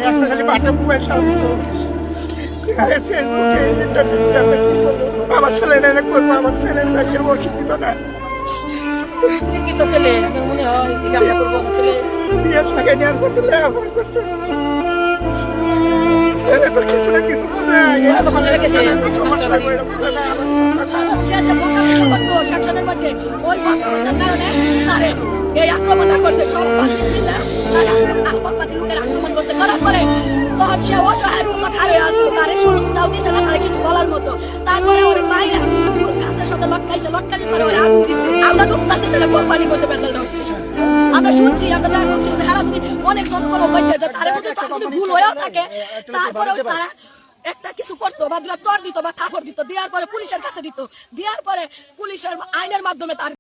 একটা খালি বাটা মোবাইল চালাচ্ছো ফেসবুকে ইন্টারনেটে আমি কি করবো? আমার ছেলে না করবো, আমার ছেলের ব্যাংকের অশিক্ষিত না, শিক্ষিত ছেলে আপনার মনে হয় এই কামটা করবো আমার ছেলে? বিয়ে থাকে নেওয়ার পর তো লেখাপড়া করছে, ছেলে তো কিছু না কিছু বোঝে, সমস্যা করে বোঝে না। সে যে মোকাবিলা করবো শাসনের মধ্যে ওই মোকাবিলার কারণে তারে এই আক্রমণটা করছে, সব বাতিল মিলে তারে লোকের আক্রমণ করছে, করার পরে তখন সে অসহায়ের মতো খারে আসলো, তারে সুযোগটাও দিছে না তারে কিছু বলার মতো। তারপরে ওর মাইরা গাছের সাথে লটকাইছে, লটকানির পরে ওর আগুন দিছে। আমরা ঢুকতেছি যেটা কোম্পানির মধ্যে বেতালটা হয়েছে, আমরা শুনছি, আমরা যা শুনছি যে হারা যদি অনেক জনগণ হয়েছে যে তারে যদি ভুল হয়েও থাকে, তারপরেও তারা একটা কিছু করতো বা তর দিত বা কাপড় দিত, দেওয়ার পরে পুলিশের কাছে দিত, দেওয়ার পরে পুলিশের আইনের মাধ্যমে তার